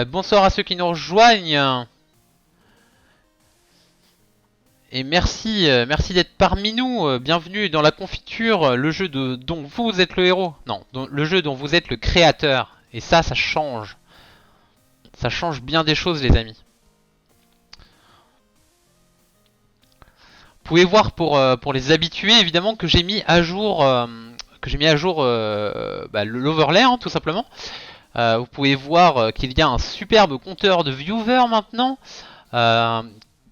Bonsoir à ceux qui nous rejoignent. Et merci, merci d'être parmi nous. Bienvenue dans la confiture, le jeu dont vous êtes le héros. Non, le jeu dont vous êtes le créateur. Et ça change. Ça change bien des choses, les amis. Vous pouvez voir pour les habitués, évidemment, que j'ai mis à jour, l'overlay, hein, tout simplement. Vous pouvez voir qu'il y a un superbe compteur de viewers maintenant.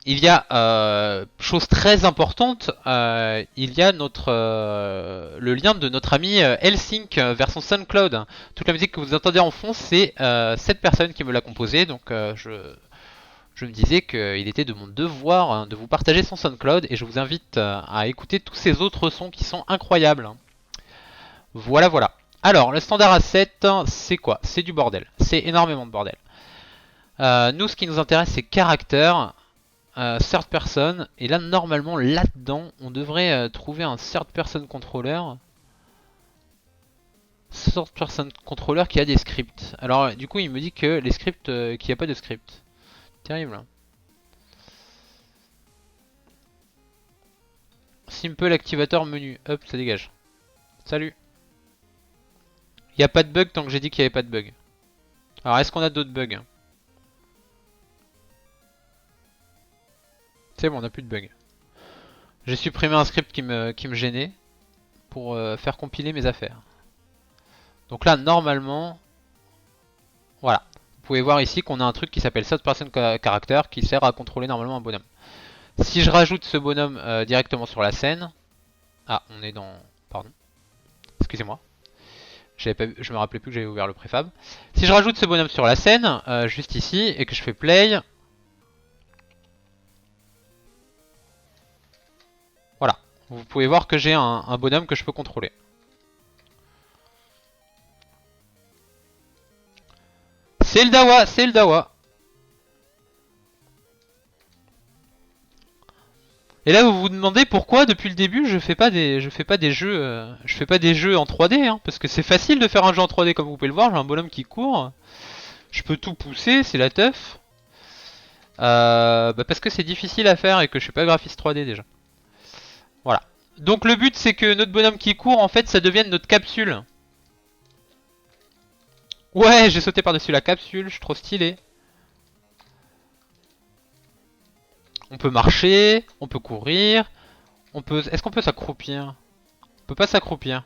Il y a chose très importante, il y a le lien de notre ami Helsink vers son SoundCloud. Toute la musique que vous entendez en fond, c'est cette personne qui me l'a composée, donc je me disais qu'il était de mon devoir de vous partager son SoundCloud et je vous invite à écouter tous ces autres sons qui sont incroyables. Voilà, voilà. Alors, le standard asset, c'est quoi? C'est du bordel. C'est énormément de bordel. Nous, ce qui nous intéresse, c'est caractère, third person. Et là, normalement, là-dedans, on devrait trouver un third person controller. Third person controller qui a des scripts. Alors, du coup, il me dit que les scripts, qu'il n'y a pas de script. Terrible. Hein. Simple activator menu. Hop, ça dégage. Salut. Il n'y a pas de bug tant que j'ai dit qu'il n'y avait pas de bug. Alors, est-ce qu'on a d'autres bugs? C'est bon, on n'a plus de bugs. J'ai supprimé un script qui me gênait pour faire compiler mes affaires. Donc là, normalement, voilà. Vous pouvez voir ici qu'on a un truc qui s'appelle third person character qui sert à contrôler normalement un bonhomme. Si je rajoute ce bonhomme directement sur la scène... Ah, on est dans... Pardon. Excusez-moi. Je me rappelais plus que j'avais ouvert le préfab. Si je rajoute ce bonhomme sur la scène, juste ici, et que je fais play... Voilà. Vous pouvez voir que j'ai un bonhomme que je peux contrôler. C'est le Dawa, c'est le Dawa. Et là vous vous demandez pourquoi depuis le début je fais pas des jeux en 3D hein, parce que c'est facile de faire un jeu en 3D comme vous pouvez le voir, j'ai un bonhomme qui court. Je peux tout pousser, c'est la teuf. Parce que c'est difficile à faire et que je suis pas graphiste 3D déjà. Voilà. Donc le but c'est que notre bonhomme qui court en fait ça devienne notre capsule. Ouais, j'ai sauté par-dessus la capsule, je suis trop stylé. On peut marcher, on peut courir, on peut... Est-ce qu'on peut s'accroupir? On peut pas s'accroupir.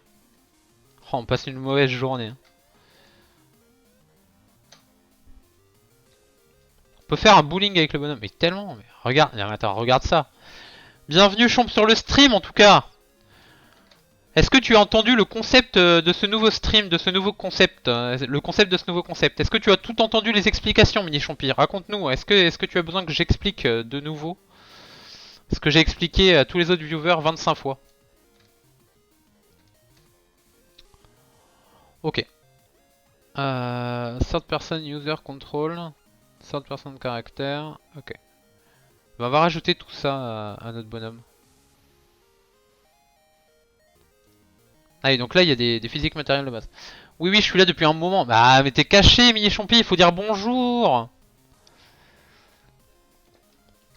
Oh, on passe une mauvaise journée. On peut faire un bowling avec le bonhomme, mais tellement. Mais regarde, attends, regarde ça. Bienvenue Chomp sur le stream en tout cas. Est-ce que tu as entendu le concept de ce nouveau stream, de ce nouveau concept, le concept de ce nouveau concept? Est-ce que tu as tout entendu les explications, Mini Chompi? Raconte-nous. Est-ce que tu as besoin que j'explique de nouveau ce que j'ai expliqué à tous les autres viewers 25 fois? Ok. Third person user control. Third person character. Ok. Ben, on va rajouter tout ça à notre bonhomme. Ah et donc là il y a des physiques matérielles de base. Oui oui je suis là depuis un moment. Bah mais t'es caché Mini Champi, il faut dire bonjour.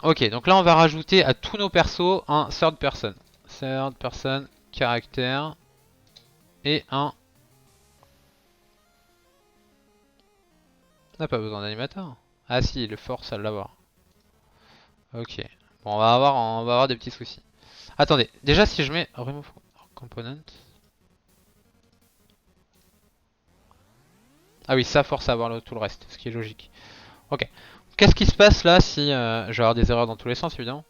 Ok donc là on va rajouter à tous nos persos un third person. Third person caractère. Et un... On n'a pas besoin d'animateur. Ah si, le force à l'avoir. Ok. Bon on va avoir des petits soucis. Attendez, déjà si je mets remove component. Ah oui, ça force à avoir tout le reste, ce qui est logique. Ok. Qu'est-ce qui se passe là si je vais avoir des erreurs dans tous les sens évidemment.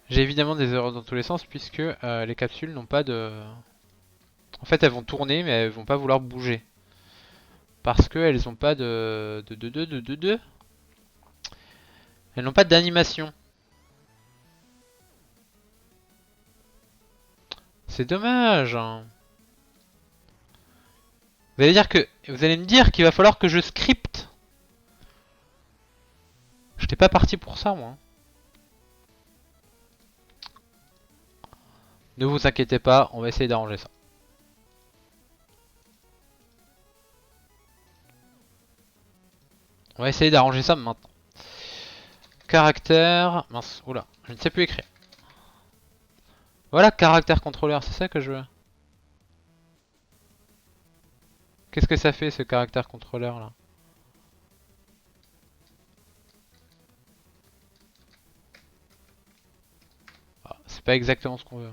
J'ai évidemment des erreurs dans tous les sens puisque les capsules n'ont pas de... En fait elles vont tourner mais elles vont pas vouloir bouger. Parce qu'elles n'ont pas Elles n'ont pas d'animation. C'est dommage. Vous allez me dire qu'il va falloir que je scripte. J'étais pas parti pour ça, moi. Ne vous inquiétez pas, on va essayer d'arranger ça. On va essayer d'arranger ça maintenant. Caractère... Mince, oula, je ne sais plus écrire. Voilà, caractère contrôleur, c'est ça que je veux. Qu'est-ce que ça fait ce caractère contrôleur là? Ah, c'est pas exactement ce qu'on veut.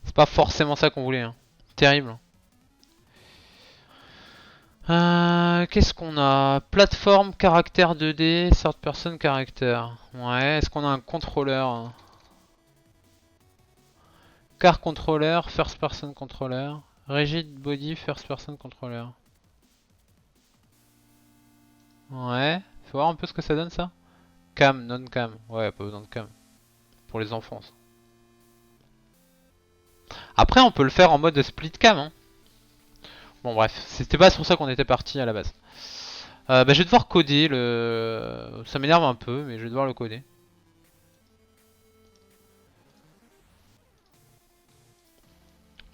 C'est pas forcément ça qu'on voulait. Hein. Terrible. Qu'est-ce qu'on a? Plateforme, caractère 2D, third person caractère. Ouais, est-ce qu'on a un contrôleur? Car controller, first person controller. Rigid body, first person controller. Ouais, faut voir un peu ce que ça donne ça. Cam, non cam. Ouais, pas besoin de cam. Pour les enfants. Ça. Après, on peut le faire en mode split cam. Hein. Bon, bref, c'était pas sur ça qu'on était parti à la base. Bah, je vais devoir coder le. Ça m'énerve un peu, mais je vais devoir le coder.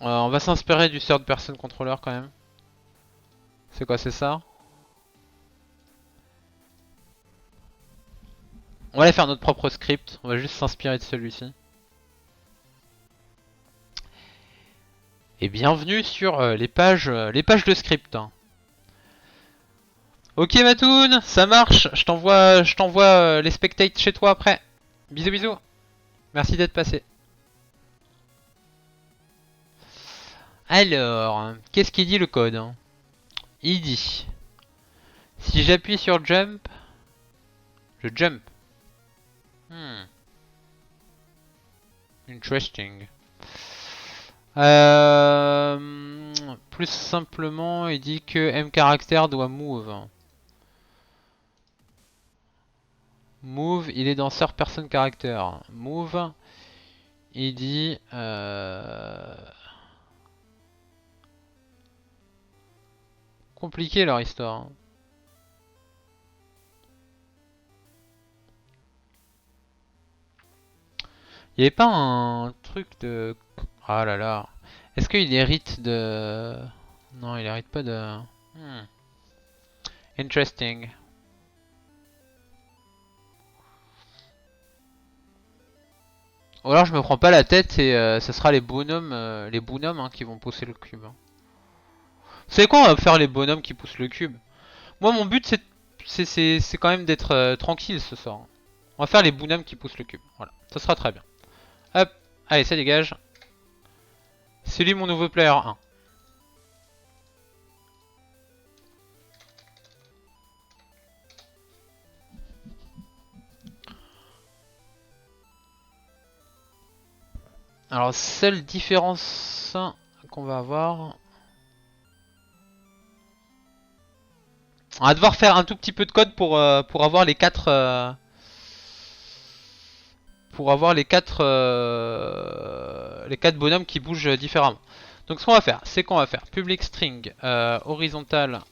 On va s'inspirer du third person controller quand même. C'est quoi, c'est ça? On va aller faire notre propre script. On va juste s'inspirer de celui-ci. Et bienvenue sur les pages de script. Hein. Ok Matoun, ça marche. Je t'envoie les spectates chez toi après. Bisous bisous. Merci d'être passé. Alors, qu'est-ce qu'il dit le code? Il dit, si j'appuie sur jump, je jump. Interesting. Plus simplement, il dit que M caractère doit move. Move, il est dans third person character. Move, il dit... Compliqué leur histoire. Il n'y avait pas un truc de... Ah là là. Est-ce qu'il hérite de... Non, il hérite pas de... Interesting. Ou alors je me prends pas la tête et ce sera les bonhommes hein, qui vont pousser le cube. Hein. Vous savez quoi, on va faire les bonhommes qui poussent le cube. Moi mon but c'est quand même d'être tranquille ce soir. On va faire les bonhommes qui poussent le cube. Voilà, ça sera très bien. Hop, allez ça dégage. C'est lui mon nouveau player 1. Alors seule différence qu'on va avoir... On va devoir faire un tout petit peu de code pour avoir les 4... pour avoir les quatre bonhommes qui bougent différemment. Donc ce qu'on va faire, c'est qu'on va faire public string horizontal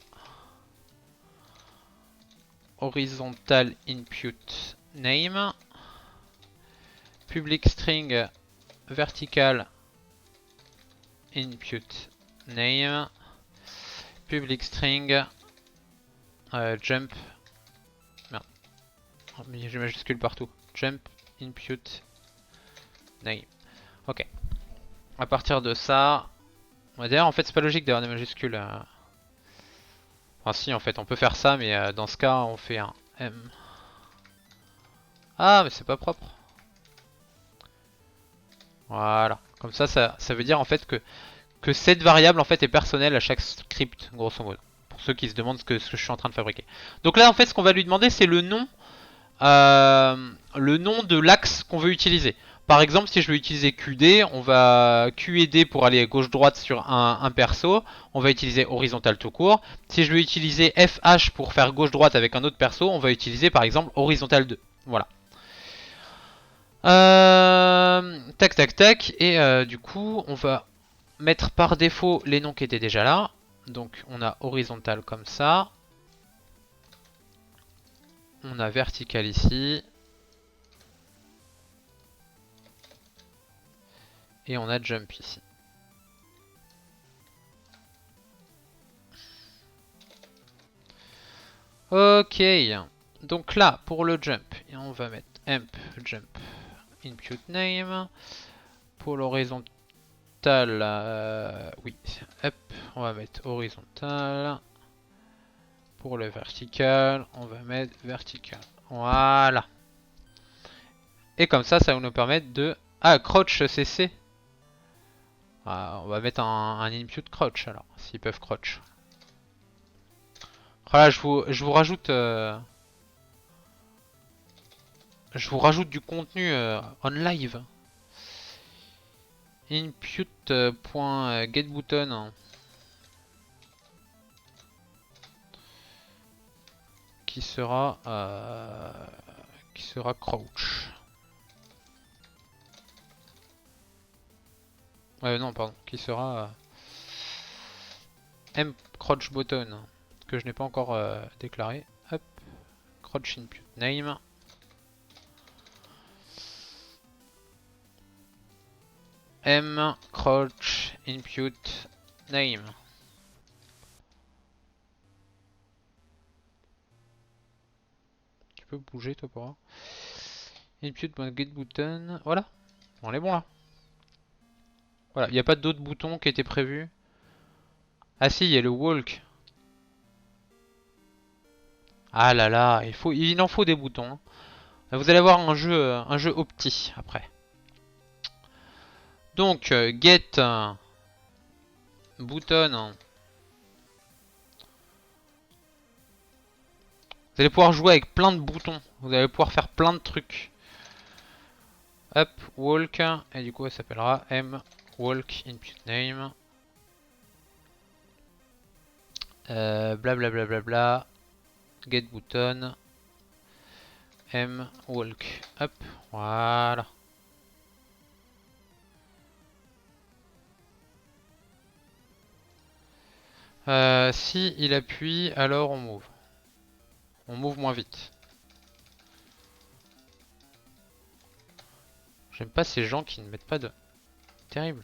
input name, public string vertical input name, public string jump, merde, j'ai majuscule partout, jump input name. Ok. À partir de ça, d'ailleurs en fait c'est pas logique d'avoir des majuscules. Enfin si en fait on peut faire ça, mais dans ce cas on fait un M. Ah mais c'est pas propre. Voilà. Comme ça veut dire en fait que cette variable en fait est personnelle à chaque script grosso modo. Pour ceux qui se demandent ce que je suis en train de fabriquer. Donc là en fait ce qu'on va lui demander c'est le nom de l'axe qu'on veut utiliser. Par exemple, si je veux utiliser QD, on va Q et D pour aller gauche-droite sur un perso. On va utiliser horizontal tout court. Si je veux utiliser FH pour faire gauche-droite avec un autre perso, on va utiliser par exemple horizontal 2. Voilà. Tac tac tac. Et du coup, on va mettre par défaut les noms qui étaient déjà là. Donc on a horizontal comme ça. On a vertical ici. Et on a jump ici. Ok. Donc là, pour le jump, on va mettre amp jump input name. Pour l'horizontal, oui, hop, on va mettre horizontal. Pour le vertical, on va mettre vertical. Voilà. Et comme ça va nous permettre de... Ah, crouch CC. Ah, on va mettre un input crouch alors, s'ils peuvent crouch. Voilà, je vous rajoute... je vous rajoute du contenu on live. Input.getButton qui sera crouch. Non, pardon, qui sera mCrouch button que je n'ai pas encore déclaré. Hop, crouch input name. mCrouch input name. Tu peux bouger toi pour voir. Input.getButton. Voilà, on est bon là. Voilà, il n'y a pas d'autres boutons qui étaient prévus. Ah si, il y a le walk. Ah là là, il en faut des boutons. Hein. Vous allez avoir un jeu opti après. Donc, get button. Vous allez pouvoir jouer avec plein de boutons. Vous allez pouvoir faire plein de trucs. Hop, walk. Et du coup, elle s'appellera m walk input name. Blablabla. Bla, bla, bla. Get button. M walk. Hop, voilà. Si il appuie, alors on move. On move moins vite. J'aime pas ces gens qui ne mettent pas de... Terrible.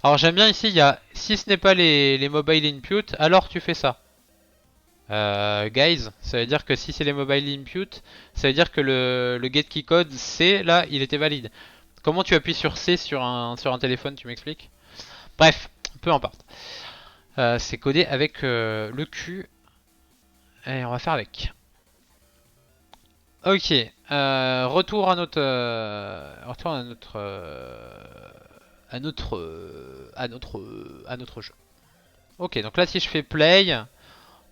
Alors j'aime bien ici, il y a... Si ce n'est pas les mobile input, alors tu fais ça. Guys, ça veut dire que si c'est les mobile input, ça veut dire que le get key code C, là, il était valide. Comment tu appuies sur C sur un téléphone, tu m'expliques? Bref, peu importe. C'est codé avec le Q. Et on va faire avec. Ok, retour à notre... retour à notre... à notre jeu. Ok, donc là si je fais play,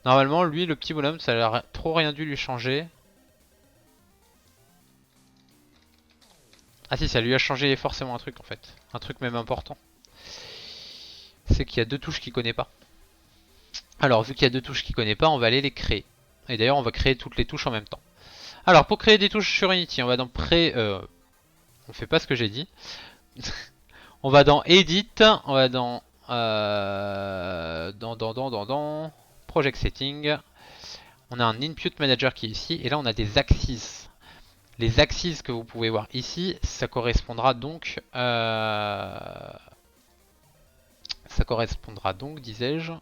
normalement lui le petit bonhomme ça a trop rien dû lui changer. Ah si, ça lui a changé forcément un truc en fait. Un truc même important. C'est qu'il y a deux touches qu'il connaît pas. Alors vu qu'il y a deux touches qu'il connaît pas, on va aller les créer. Et d'ailleurs on va créer toutes les touches en même temps. Alors pour créer des touches sur Unity, on va dans on fait pas ce que j'ai dit. On va dans Edit, on va dans Project Setting. On a un Input Manager qui est ici, et là on a des axes. Les axes que vous pouvez voir ici, ça correspondra donc, disais-je,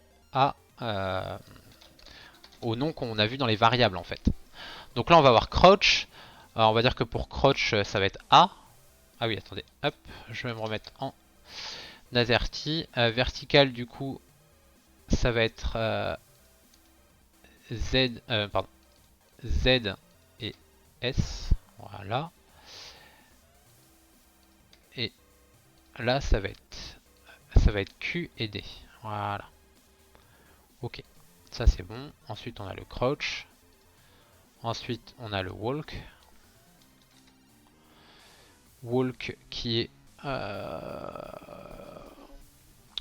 au nom qu'on a vu dans les variables en fait. Donc là on va voir crouch. On va dire que pour crouch ça va être A. Ah oui, attendez, hop, je vais me remettre en AZERTY. Vertical du coup, ça va être Z, pardon, Z et S. Voilà. Et là, ça va être Q et D. Voilà. Ok. Ça c'est bon. Ensuite, on a le crouch. Ensuite, on a le walk. Walk qui est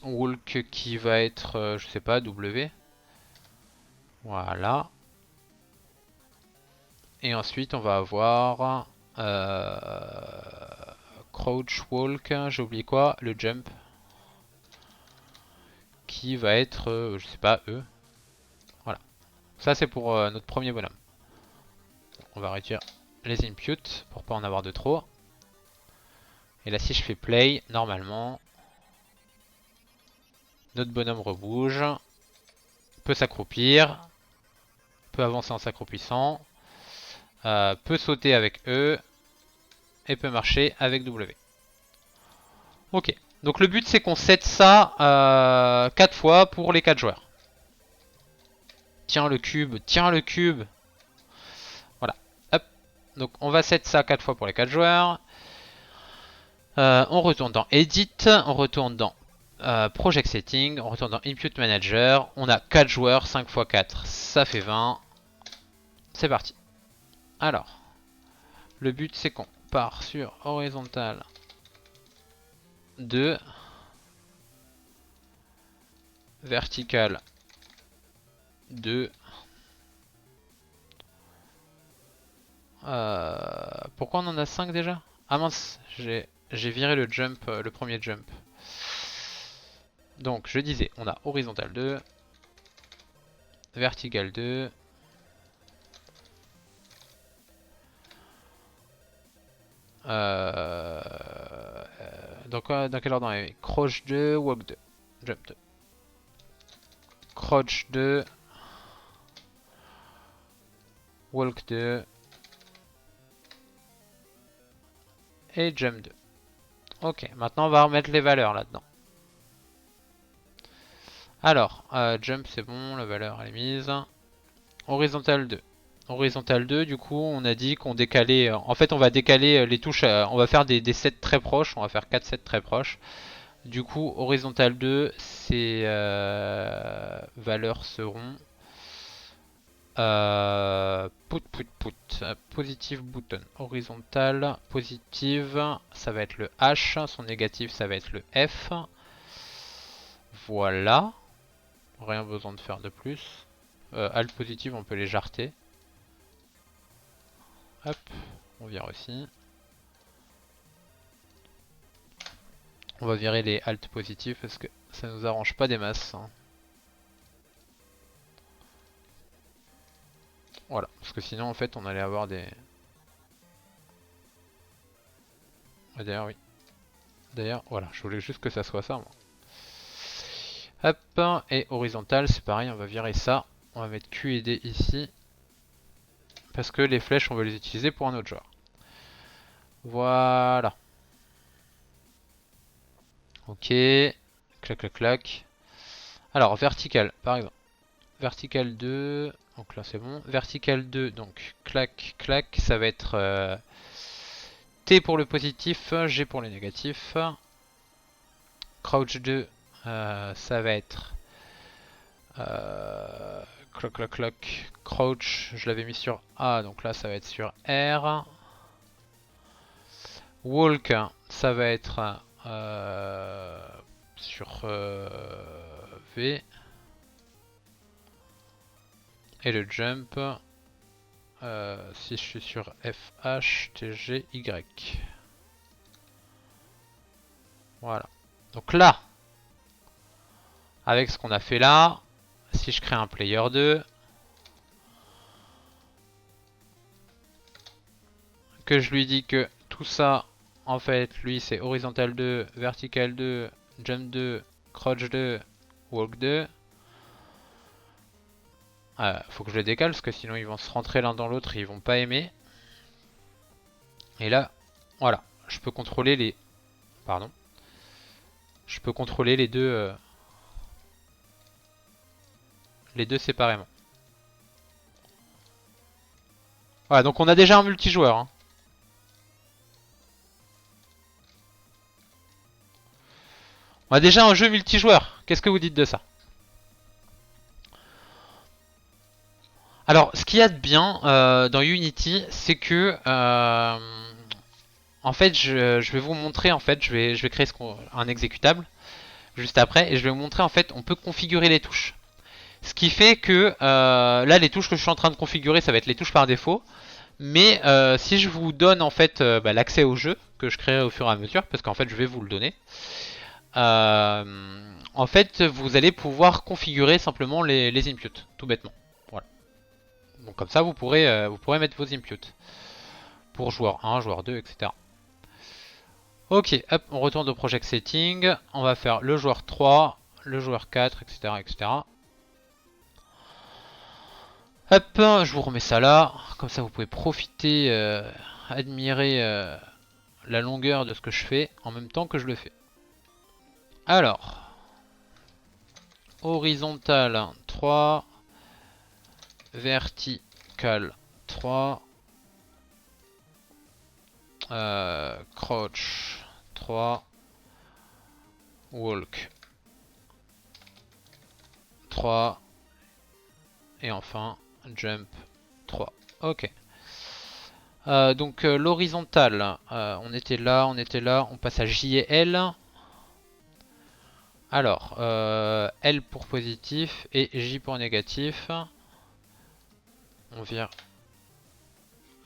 walk qui va être, je sais pas, W. Voilà. Et ensuite, on va avoir crouch walk. J'ai oublié quoi? Le jump. qui va être, je sais pas, E. Voilà. Ça c'est pour notre premier bonhomme. On va réduire les inputs pour pas en avoir de trop. Et là si je fais play, normalement, notre bonhomme rebouge, peut s'accroupir, peut avancer en s'accroupissant, peut sauter avec E et peut marcher avec W. Ok, donc le but c'est qu'on set ça 4 fois pour les 4 joueurs. Tiens le cube, tiens le cube. Voilà, hop. Donc on va set ça 4 fois pour les 4 joueurs. On retourne dans Edit, on retourne dans Project Setting, on retourne dans Input Manager. On a 4 joueurs, 5 x 4, ça fait 20. C'est parti. Alors, le but c'est qu'on part sur horizontal 2, vertical 2. Pourquoi on en a 5 déjà? Ah mince, j'ai viré le jump, le premier jump. Donc je disais, on a horizontal 2, vertical 2, dans quel ordre on est? Crouch 2, walk 2, jump 2. Crouch 2, walk 2 et jump 2. Ok, maintenant on va remettre les valeurs là-dedans. Alors, jump c'est bon, la valeur elle est mise. Horizontal 2. Horizontal 2, du coup, on a dit qu'on décalait. En fait, on va décaler les touches. On va faire des sets très proches. On va faire 4 sets très proches. Du coup, horizontal 2, ces valeurs seront positive button. Horizontal, positive, ça va être le H. Son négatif, ça va être le F. Voilà. Rien besoin de faire de plus. Alt positive, on peut les jarter. Hop, on vire aussi. On va virer les alt positifs parce que ça nous arrange pas des masses. Hein. Voilà, parce que sinon en fait on allait avoir des... D'ailleurs oui. D'ailleurs voilà, je voulais juste que ça soit ça moi. Hop, et horizontal c'est pareil, on va virer ça. On va mettre Q et D ici. Parce que les flèches on veut les utiliser pour un autre joueur. Voilà. Ok. Clac clac clac. Alors vertical par exemple. Vertical 2. Donc là c'est bon. Vertical 2. Donc clac clac. Ça va être T pour le positif. G pour le négatif. Crouch 2. Ça va être cloc cloc cloc. Crouch. Je l'avais mis sur A. Donc là ça va être sur R. Walk. Ça va être sur V. Et le jump, si je suis sur FH, TG, Y. Voilà. Donc là, avec ce qu'on a fait là, si je crée un player 2, que je lui dis que tout ça, en fait, lui c'est horizontal 2, vertical 2, jump 2, crouch 2, walk 2. Faut que je le décale parce que sinon ils vont se rentrer l'un dans l'autre et ils vont pas aimer. Et là, voilà, je peux contrôler les... Pardon. Je peux contrôler les deux séparément. Voilà, donc on a déjà un multijoueur. Hein. On a déjà un jeu multijoueur. Qu'est-ce que vous dites de ça? Alors, ce qu'il y a de bien dans Unity, c'est que en fait, je vais vous montrer. En fait, je vais créer un exécutable juste après, et je vais vous montrer. En fait, on peut configurer les touches. Ce qui fait que là, les touches que je suis en train de configurer, ça va être les touches par défaut. Mais si je vous donne en fait l'accès au jeu que je créerai au fur et à mesure, parce qu'en fait, je vais vous le donner. en fait, vous allez pouvoir configurer simplement les inputs, tout bêtement. Voilà. Donc comme ça, vous pourrez mettre vos inputs pour joueur 1, joueur 2, etc. Ok, hop, on retourne au project setting. On va faire le joueur 3, le joueur 4, etc. etc. Hop, je vous remets ça là. Comme ça, vous pouvez profiter, admirer la longueur de ce que je fais en même temps que je le fais. Alors, horizontal 3, vertical 3, crouch 3, walk 3, et enfin jump 3. Ok. Donc l'horizontal, on était là, on passe à J et L. Alors, L pour positif et J pour négatif. On vire,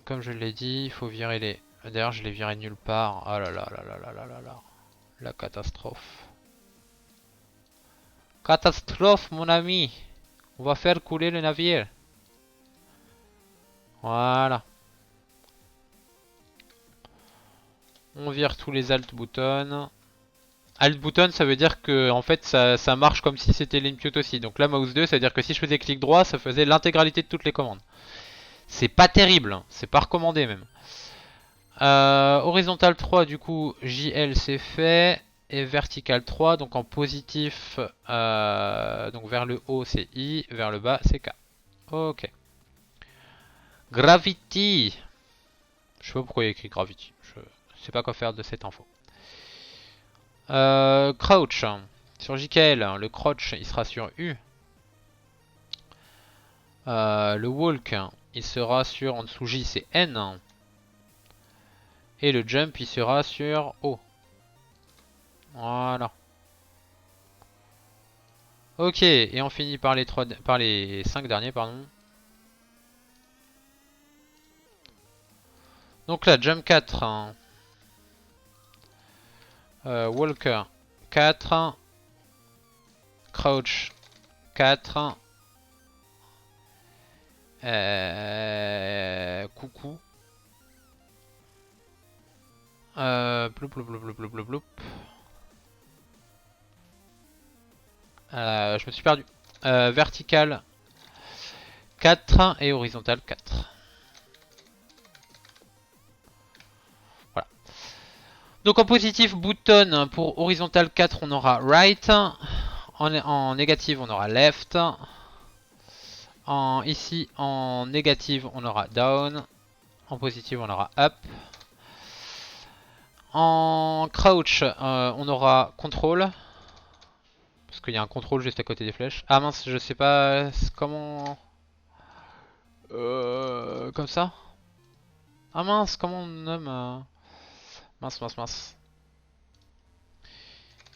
comme je l'ai dit, il faut virer les... D'ailleurs, je les virais nulle part. Ah là là là là là là là là. La catastrophe. Catastrophe, mon ami. On va faire couler le navire. Voilà. On vire tous les alt buttons. Alt button, ça veut dire que en fait ça marche comme si c'était l'input aussi. Donc là, mouse 2, ça veut dire que si je faisais clic droit, ça faisait l'intégralité de toutes les commandes. C'est pas terrible, hein. C'est pas recommandé même. Horizontal 3, du coup, JL c'est fait. Et vertical 3, donc en positif, donc vers le haut c'est I, vers le bas c'est K. Ok. Gravity. Je sais pas pourquoi il y a écrit Gravity. Je sais pas quoi faire de cette info. Crouch. Sur JKL, le crouch il sera sur U. Le walk il sera sur, en dessous J c'est N. Et le jump il sera sur O. Voilà. Ok, et on finit par les 5 derniers, pardon. Donc là, jump 4, hein. Walker 4, crouch 4, coucou. Ploup, ploup, ploup, ploup, ploup, ploup. Je me suis perdu. Vertical 4 et horizontal 4. Voilà. Donc en positif, button pour horizontal 4, on aura right. En négative, on aura left. Ici, en négative, on aura down. En positive, on aura up. En crouch, on aura control. Parce qu'il y a un contrôle juste à côté des flèches. Ah mince, je sais pas comment... comme ça. Ah mince, comment on nomme Mince, mince, mince.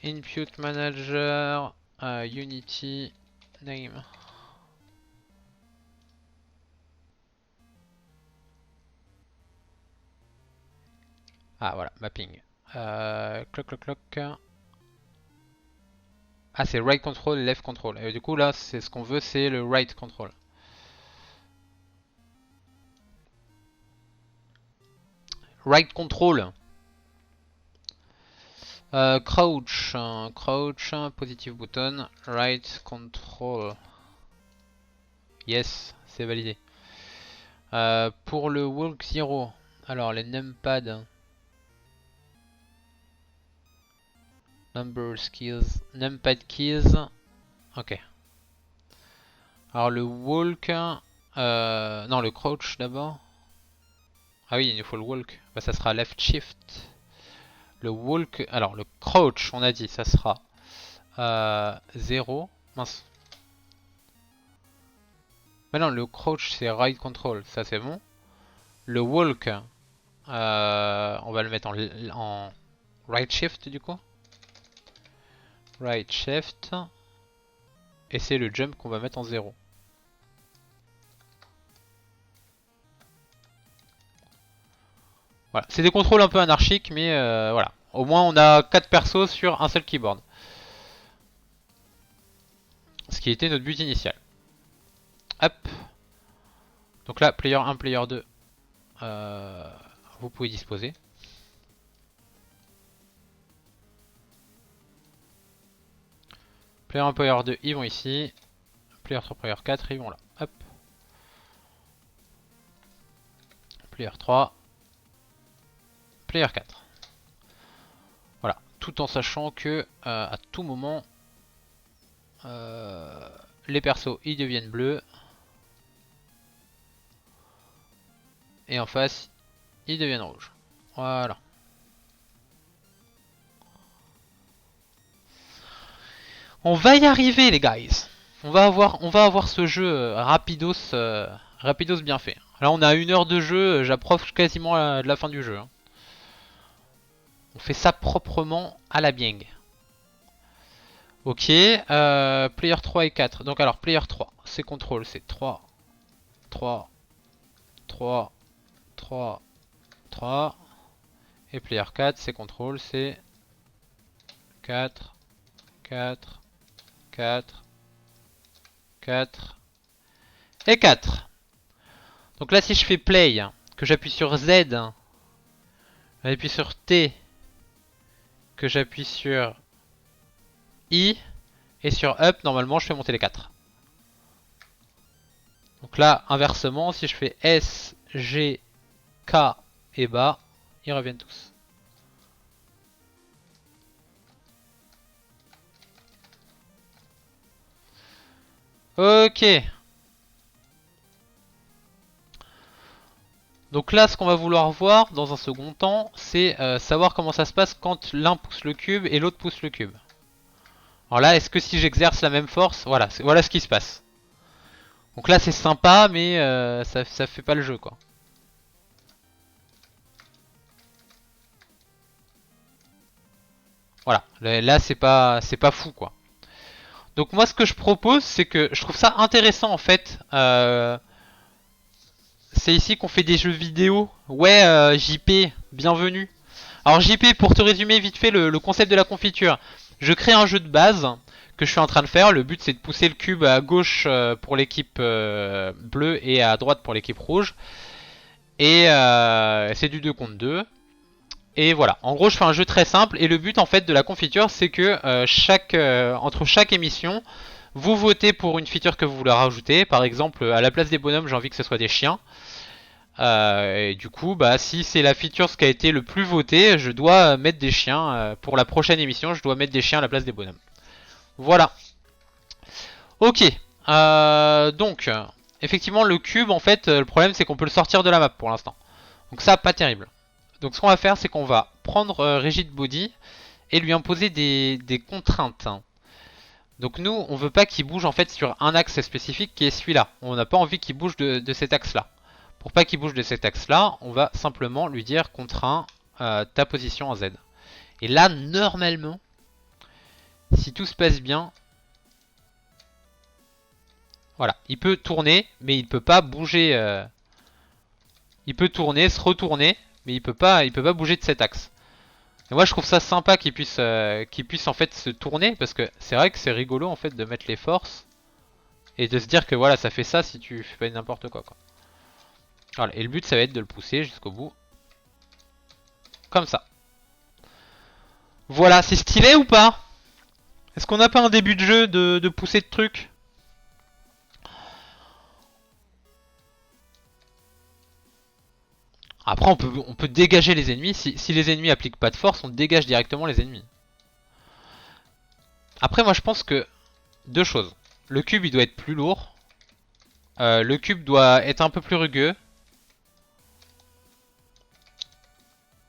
Input Manager, Unity, Name. Ah voilà, mapping. Cloc, cloc, cloc. Ah, c'est right control et left control. Et du coup, là, c'est ce qu'on veut, c'est le right control. Right control. Crouch, crouch, positive button, right control. Yes, c'est validé. Pour le walk 0, alors les numpads. Number skills, numpad keys. Ok. Alors le walk, non le crouch d'abord. Ah oui, il nous faut le walk. Bah ça sera left shift. Le walk, alors le crouch, on a dit, ça sera 0. Mince. Mais non, le crouch c'est right control, ça c'est bon. Le walk, on va le mettre en right shift du coup. Right shift. Et c'est le jump qu'on va mettre en 0. Voilà, c'est des contrôles un peu anarchiques, mais voilà. Au moins on a 4 persos sur un seul keyboard. Ce qui était notre but initial. Hop. Donc là, player 1, player 2, vous pouvez disposer. Player 1, player 2, ils vont ici. Player 3, player 4, ils vont là. Hop. Player 3. Player 4. Voilà. Tout en sachant que à tout moment, les persos, ils deviennent bleus. Et en face, ils deviennent rouges. Voilà. On va y arriver les guys. On va avoir ce jeu rapidos bien fait. Là on a 1 heure de jeu, j'approche quasiment de la fin du jeu. On fait ça proprement à la bieng. Ok, player 3 et 4. Donc alors player 3, c'est contrôle, c'est 3, 3, 3, 3, 3. Et player 4, c'est contrôle, c'est 4, 4, 4, 4 et 4. Donc là si je fais play, que j'appuie sur Z, j'appuie sur T, que j'appuie sur I, et sur up, normalement je fais monter les 4. Donc là, inversement, si je fais S, G, K et bas, ils reviennent tous. Ok. Donc là, ce qu'on va vouloir voir dans un second temps, c'est savoir comment ça se passe quand l'un pousse le cube et l'autre pousse le cube. Alors là, est-ce que si j'exerce la même force, voilà ce qui se passe. Donc là, c'est sympa, mais ça fait pas le jeu, quoi. Voilà, là c'est pas fou, quoi. Donc moi, ce que je propose, c'est que je trouve ça intéressant, en fait. C'est ici qu'on fait des jeux vidéo. Ouais, JP, bienvenue. Alors JP, pour te résumer vite fait le concept de la confiture. Je crée un jeu de base que je suis en train de faire. Le but c'est de pousser le cube à gauche pour l'équipe bleue et à droite pour l'équipe rouge. Et c'est du 2 contre 2. Et voilà, en gros je fais un jeu très simple. Et le but en fait de la confiture c'est que entre chaque émission, vous votez pour une feature que vous voulez rajouter. Par exemple, à la place des bonhommes, j'ai envie que ce soit des chiens. Et du coup, bah, si c'est la feature ce qui a été le plus voté, je dois mettre des chiens. Pour la prochaine émission, je dois mettre des chiens à la place des bonhommes. Voilà. Ok. Donc, effectivement, le cube, en fait, le problème c'est qu'on peut le sortir de la map pour l'instant. Donc ça, pas terrible. Donc ce qu'on va faire, c'est qu'on va prendre Rigid Body et lui imposer des contraintes. Donc nous, on veut pas qu'il bouge en fait sur un axe spécifique qui est celui-là. On n'a pas envie qu'il bouge de cet axe-là. Pour pas qu'il bouge de cet axe-là, on va simplement lui dire contraint ta position en Z. Et là, normalement, si tout se passe bien, voilà, il peut tourner, mais il peut pas bouger. Il peut tourner, se retourner, mais il peut pas bouger de cet axe. Et moi, je trouve ça sympa qu'il puisse en fait se tourner, parce que c'est vrai que c'est rigolo en fait de mettre les forces et de se dire que voilà, ça fait ça si tu fais pas n'importe quoi. Voilà, et le but ça va être de le pousser jusqu'au bout. Comme ça. Voilà, c'est stylé ou pas? Est-ce qu'on n'a pas un début de jeu de pousser de trucs? Après on peut dégager les ennemis. Si les ennemis appliquent pas de force, on dégage directement les ennemis. Après moi je pense que deux choses. Le cube il doit être plus lourd. Le cube doit être un peu plus rugueux.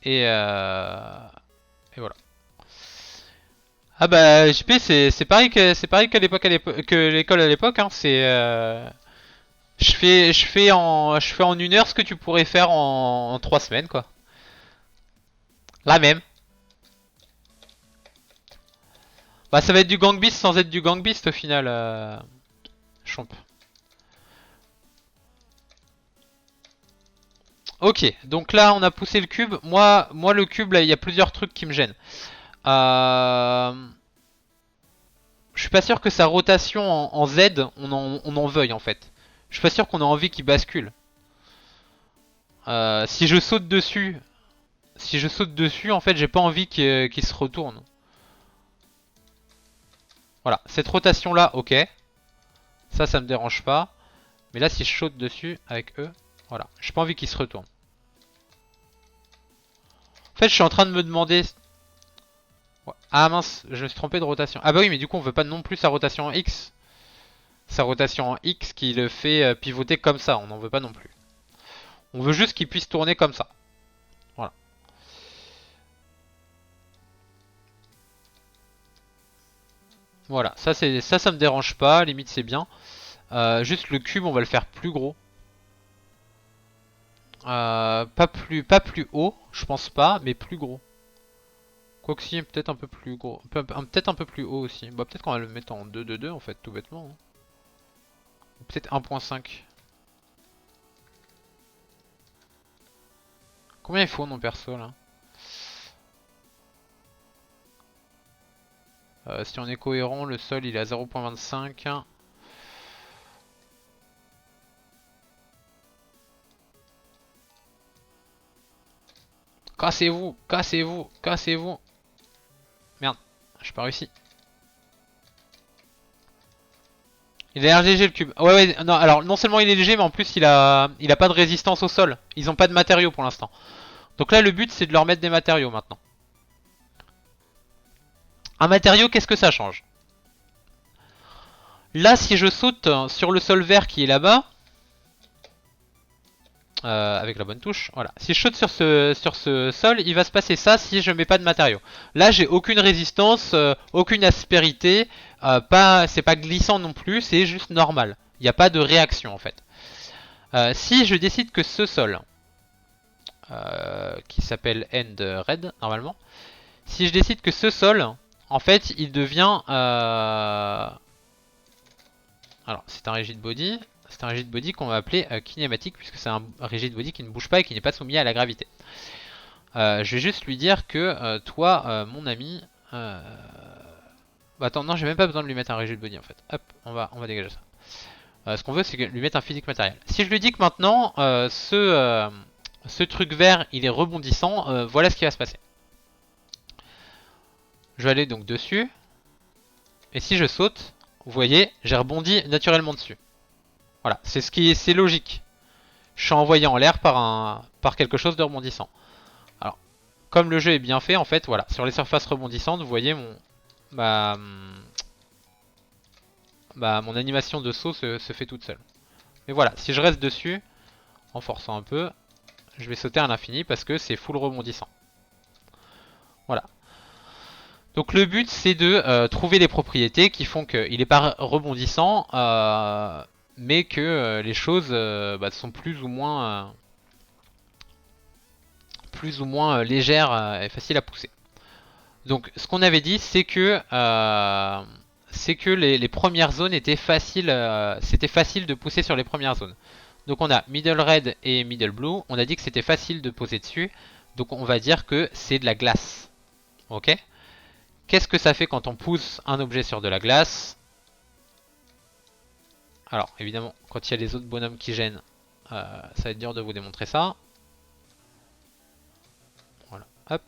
Et voilà. Ah bah JP c'est pareil qu'à l'époque que l'école à l'époque hein, c'est je fais en 1 heure ce que tu pourrais faire en 3 semaines quoi. La même. Bah ça va être du gang beast sans être du gang beast au final Chomp. Ok, donc là on a poussé le cube. Moi le cube là, il y a plusieurs trucs qui me gênent. Euh... Je suis pas sûr que sa rotation en Z, on en veuille en fait. Je suis pas sûr qu'on a envie qu'il bascule. Si je saute dessus, si je saute dessus, en fait, j'ai pas envie qu'il se retourne. Voilà, cette rotation là, ok. Ça me dérange pas. Mais là, si je saute dessus avec eux, voilà, j'ai pas envie qu'il se retourne. En fait, je suis en train de me demander. Ouais. Ah mince, je me suis trompé de rotation. Ah bah oui, mais du coup, on veut pas non plus sa rotation en X. Sa rotation en X qui le fait pivoter comme ça, on n'en veut pas non plus. On veut juste qu'il puisse tourner comme ça. Voilà. Voilà, ça me dérange pas, limite c'est bien. Juste le cube, on va le faire plus gros. Pas plus haut, je pense pas, mais plus gros. Quoique si, peut-être un peu plus gros. Peut-être un peu plus haut aussi. Bah peut-être qu'on va le mettre en 2-2-2 en fait, tout bêtement, hein. Peut-être 1.5. Combien il faut non perso là? Si on est cohérent, le sol il est à 0.25. Cassez-vous, cassez-vous, cassez-vous. Merde, j'ai pas réussi. Il a l'air léger le cube. Ouais, ouais, non, alors non seulement il est léger, mais en plus il a pas de résistance au sol. Ils ont pas de matériaux pour l'instant. Donc là, le but c'est de leur mettre des matériaux maintenant. Un matériau, qu'est-ce que ça change? Là, si je saute sur le sol vert qui est là-bas, avec la bonne touche, voilà. Si je saute sur ce sol, il va se passer ça si je mets pas de matériaux. Là, j'ai aucune résistance, aucune aspérité, c'est pas glissant non plus, c'est juste normal. Il n'y a pas de réaction en fait. Si je décide que ce sol, qui s'appelle End Red normalement, si je décide que ce sol, en fait, il devient... Alors, c'est un rigid body. C'est un rigid body qu'on va appeler kinématique, puisque c'est un rigid body qui ne bouge pas et qui n'est pas soumis à la gravité. Je vais juste lui dire que toi, mon ami... Bah attends, non, j'ai même pas besoin de lui mettre un rigid body en fait. Hop, on va dégager ça. Ce qu'on veut, c'est lui mettre un physique matériel. Si je lui dis que maintenant, ce truc vert, il est rebondissant, voilà ce qui va se passer. Je vais aller donc dessus. Et si je saute, vous voyez, j'ai rebondi naturellement dessus. Voilà, c'est logique. Je suis envoyé en l'air par quelque chose de rebondissant. Alors, comme le jeu est bien fait, en fait, voilà, sur les surfaces rebondissantes, vous voyez ma, mon animation de saut se fait toute seule. Mais voilà, si je reste dessus, en forçant un peu, je vais sauter à l'infini parce que c'est full rebondissant. Voilà. Donc le but c'est de trouver les propriétés qui font qu'il n'est pas rebondissant, mais que les choses sont plus ou moins légères et faciles à pousser. Donc ce qu'on avait dit c'est que les premières zones étaient faciles, c'était facile de pousser sur les premières zones. Donc on a middle red et middle blue, on a dit que c'était facile de poser dessus, donc on va dire que c'est de la glace. Ok? Qu'est-ce que ça fait quand on pousse un objet sur de la glace? Alors, évidemment, quand il y a les autres bonhommes qui gênent, ça va être dur de vous démontrer ça. Voilà, hop.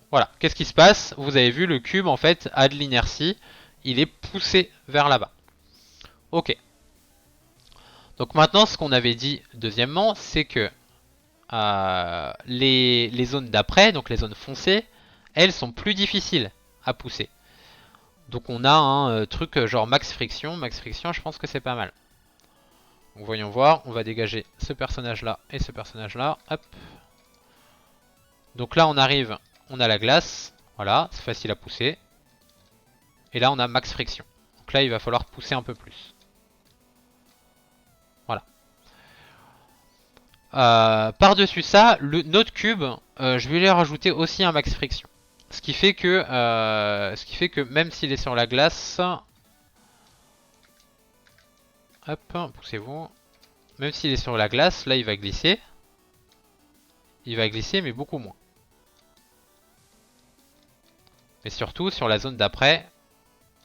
Voilà, qu'est-ce qui se passe? Vous avez vu, le cube, en fait, a de l'inertie. Il est poussé vers là-bas. Ok. Donc maintenant, ce qu'on avait dit, deuxièmement, c'est que les zones d'après, donc les zones foncées, elles sont plus difficiles à pousser. Donc on a un truc genre max friction. Max friction, je pense que c'est pas mal. Donc voyons voir, on va dégager ce personnage là et ce personnage là. Hop. Donc là on arrive, on a la glace. Voilà, c'est facile à pousser. Et là on a max friction. Donc là il va falloir pousser un peu plus. Voilà. Par-dessus ça, notre cube, je vais lui rajouter aussi un max friction. Ce qui fait que même s'il est sur la glace, hop, poussez-vous. Même s'il est sur la glace, là il va glisser. il va glisser, mais beaucoup moins. Mais surtout, sur la zone d'après,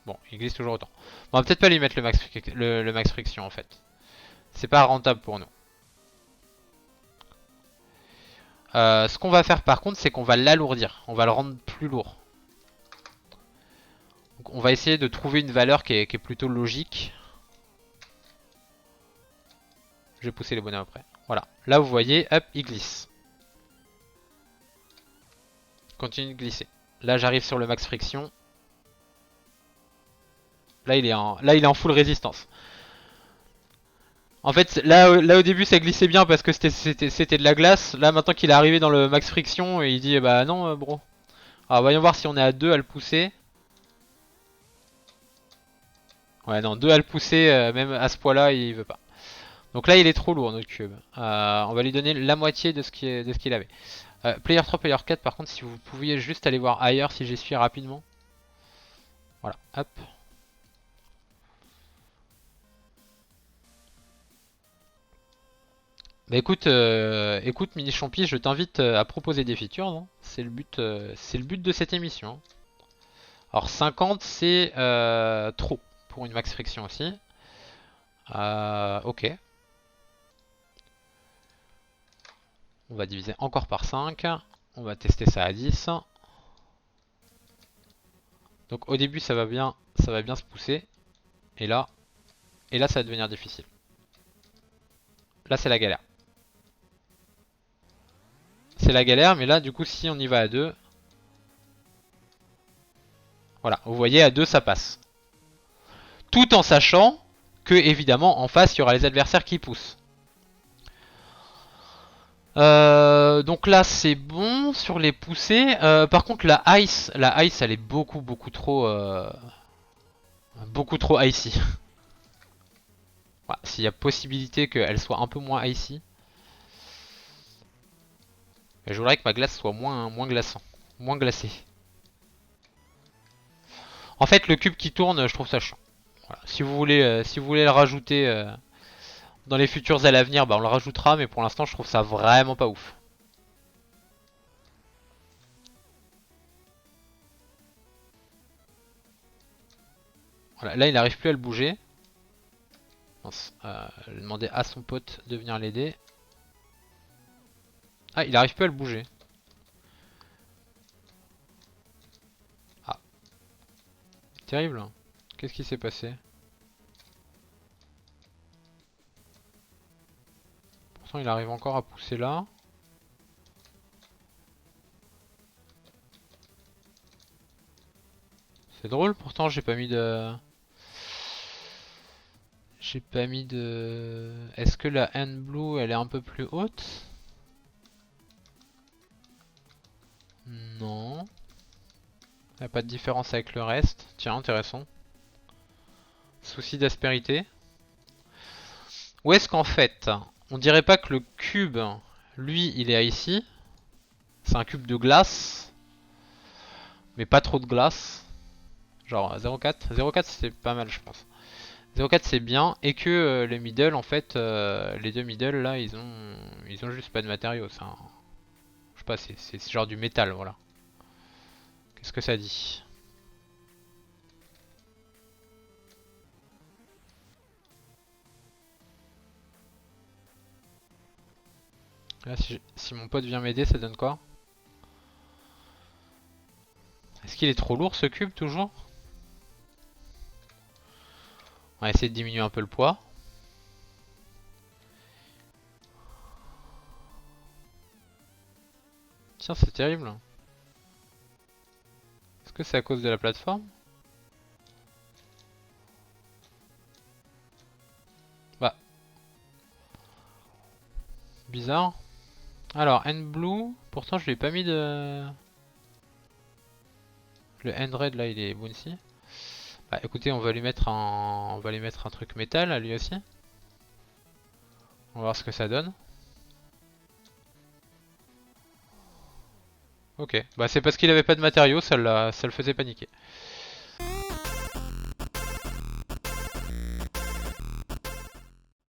bon, il glisse toujours autant. Bon, on va peut-être pas lui mettre le max friction, en fait. C'est pas rentable pour nous. Ce qu'on va faire, par contre, c'est qu'on va l'alourdir. On va le rendre plus lourd. Donc, on va essayer de trouver une valeur qui est plutôt logique. Je vais pousser les bonhommes après. Voilà. Là, vous voyez, hop, il glisse. Continue de glisser. Là, j'arrive sur le max friction. Là, il est en full résistance. En fait, là au début, ça glissait bien parce que c'était de la glace. Là, maintenant qu'il est arrivé dans le max friction, il dit, bah non, bro. Alors, voyons voir si on est à 2 à le pousser. Ouais, non, 2 à le pousser, même à ce poids-là, il veut pas. Donc là, il est trop lourd, notre cube. On va lui donner la moitié de ce qu'il avait. Player 3, player 4, par contre, si vous pouviez juste aller voir ailleurs si j'essuie rapidement. Voilà, hop. Bah écoute Mini Champi, je t'invite à proposer des features, hein. C'est le but de cette émission, hein. Alors 50 c'est trop pour une max friction aussi. Ok. On va diviser encore par 5. On va tester ça à 10. Donc au début ça va bien se pousser. Et là ça va devenir difficile. Là c'est la galère. C'est la galère, mais là du coup si on y va à 2. Voilà, vous voyez à 2 ça passe. Tout en sachant que évidemment en face il y aura les adversaires qui poussent. Donc là c'est bon sur les poussées. Par contre la ice elle est beaucoup trop icy. Voilà, s'il y a possibilité qu'elle soit un peu moins icy. Je voudrais que ma glace soit moins glaçant, moins glacée. En fait le cube qui tourne je trouve ça chiant. Voilà. Si vous voulez le rajouter dans les futurs à l'avenir, bah on le rajoutera, mais pour l'instant je trouve ça vraiment pas ouf. Voilà, là il n'arrive plus à le bouger. Je vais demander à son pote de venir l'aider. Ah, il arrive plus à le bouger. Ah, terrible. Qu'est-ce qui s'est passé? Pourtant il arrive encore à pousser là. C'est drôle, pourtant j'ai pas mis de... J'ai pas mis de... Est-ce que la hand blue elle est un peu plus haute? Non. Il n'y a pas de différence avec le reste. Tiens, intéressant. Souci d'aspérité. Ou est-ce qu'en fait, on dirait pas que le cube, lui, il est ici. C'est un cube de glace. Mais pas trop de glace. Genre 0,4. 0,4 c'est pas mal je pense. 0,4 c'est bien. Et que les middle, en fait, les deux middle là, ils ont juste pas de matériaux. Je sais pas, c'est genre du métal, voilà. Qu'est-ce que ça dit? Là, si mon pote vient m'aider, ça donne quoi? Est-ce qu'il est trop lourd ce cube toujours? On va essayer de diminuer un peu le poids. Tiens, c'est terrible. Est-ce que c'est à cause de la plateforme? Bah. Bizarre. Alors, end blue. Pourtant, je lui ai pas mis de... Le end red, là, il est bouncy. Bah, écoutez, on va lui mettre un truc métal, à lui aussi. On va voir ce que ça donne. Ok. Bah, c'est parce qu'il avait pas de matériaux, ça le faisait paniquer.